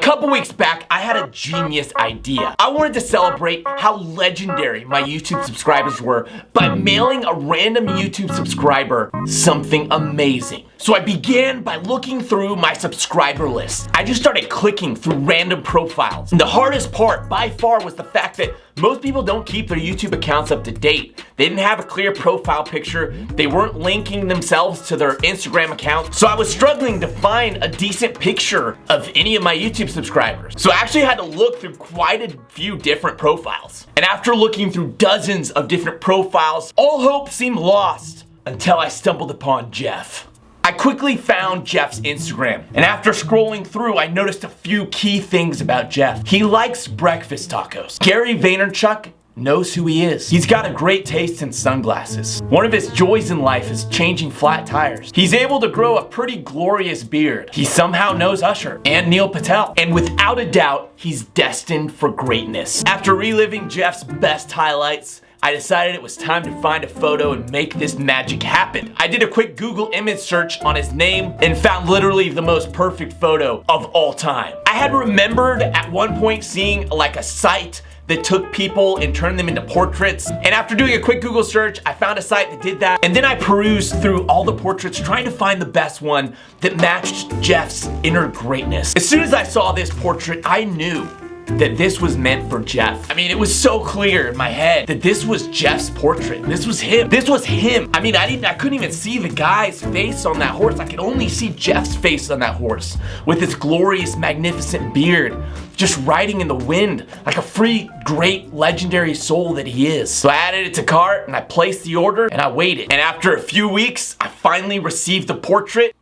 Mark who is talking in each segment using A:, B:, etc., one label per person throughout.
A: couple weeks back, I had a genius idea. I wanted to celebrate how legendary my YouTube subscribers were by mailing a random YouTube subscriber something amazing. So I began by looking through my subscriber list. I just started clicking through random profiles. And the hardest part by far was the fact that most people don't keep their YouTube accounts up to date. They didn't have a clear profile picture. They weren't linking themselves to their Instagram account. So I was struggling to find a decent picture of any of my YouTube subscribers. So I actually had to look through quite a few different profiles. And after looking through dozens of different profiles, all hope seemed lost until I stumbled upon Jeff. I quickly found Jeff's Instagram, and after scrolling through, I noticed a few key things about Jeff. He likes breakfast tacos. Gary Vaynerchuk knows who he is. He's got a great taste in sunglasses. One of his joys in life is changing flat tires. He's able to grow a pretty glorious beard. He somehow knows Usher and Neil Patel. And without a doubt, he's destined for greatness. After reliving Jeff's best highlights, I decided it was time to find a photo and make this magic happen. I did a quick Google image search on his name and found literally the most perfect photo of all time. I had remembered at one point seeing like a site that took people and turned them into portraits. And after doing a quick Google search, I found a site that did that. And then I perused through all the portraits trying to find the best one that matched Jeff's inner greatness. As soon as I saw this portrait, I knew that this was meant for Jeff. I mean, it was so clear in my head that this was Jeff's portrait. This was him. This was him. I mean, I couldn't even see the guy's face on that horse. I could only see Jeff's face on that horse with his glorious, magnificent beard, just riding in the wind like a free, great, legendary soul that he is. So I added it to cart and I placed the order and I waited. And after a few weeks, I finally received the portrait.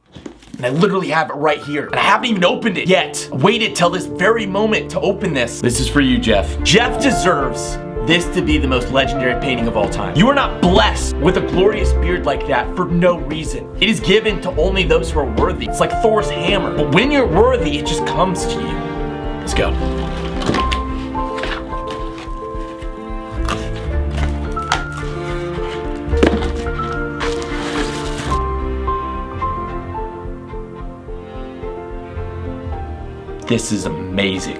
A: And I literally have it right here. And I haven't even opened it yet. I waited till this very moment to open this. This is for you, Jeff. Jeff deserves this to be the most legendary painting of all time. You are not blessed with a glorious beard like that for no reason. It is given to only those who are worthy. It's like Thor's hammer. But when you're worthy, it just comes to you. Let's go. This is amazing.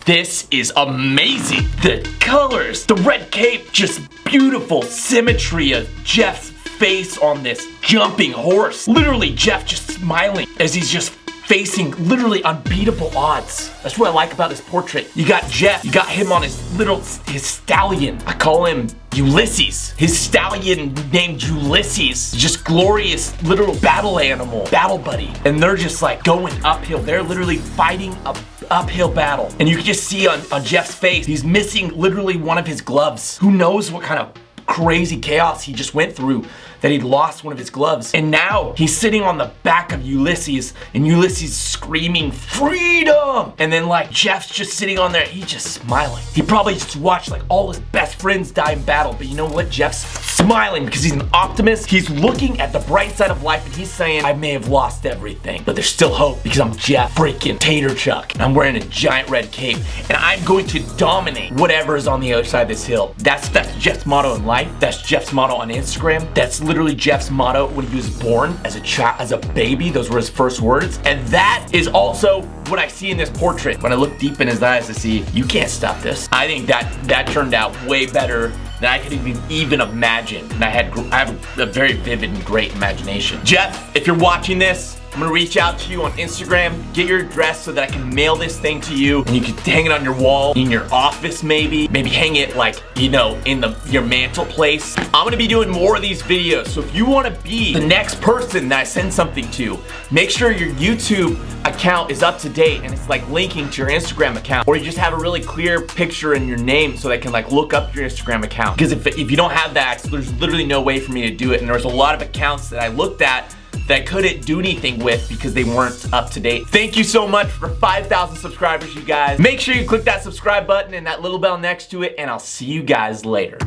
A: This is amazing. The colors, the red cape, just beautiful symmetry of Jeff's face on this jumping horse. Literally Jeff just smiling as he's just facing literally unbeatable odds. That's what I like about this portrait. You got Jeff, you got him on his stallion. I call him Ulysses. His stallion named Ulysses. Just glorious literal battle animal, battle buddy. And they're just like going uphill. They're literally fighting a uphill battle. And you can just see on Jeff's face, he's missing literally one of his gloves. Who knows what kind of crazy chaos he just went through that he'd lost one of his gloves. And now he's sitting on the back of Ulysses and Ulysses screaming freedom. And then like Jeff's just sitting on there, he's just smiling. He probably just watched like all his best friends die in battle, but you know what? Jeff's smiling because he's an optimist. He's looking at the bright side of life and he's saying, I may have lost everything, but there's still hope because I'm Jeff freaking Taterchuk and I'm wearing a giant red cape and I'm going to dominate whatever is on the other side of this hill. That's Jeff's motto in life. That's Jeff's motto on Instagram. That's literally Jeff's motto when he was born as a child, as a baby. Those were his first words. And that is also what I see in this portrait. When I look deep in his eyes, I see, you can't stop this. I think that turned out way better than I could even imagine. And I have a very vivid and great imagination. Jeff, if you're watching this, I'm gonna reach out to you on Instagram, get your address so that I can mail this thing to you and you can hang it on your wall, in your office maybe hang it like, you know, in your mantle place. I'm gonna be doing more of these videos, so if you wanna be the next person that I send something to, make sure your YouTube account is up to date and it's like linking to your Instagram account, or you just have a really clear picture in your name so they can like look up your Instagram account. Because if you don't have that, there's literally no way for me to do it, and there's a lot of accounts that I looked at that I couldn't do anything with because they weren't up to date. Thank you so much for 5,000 subscribers, you guys. Make sure you click that subscribe button and that little bell next to it, and I'll see you guys later.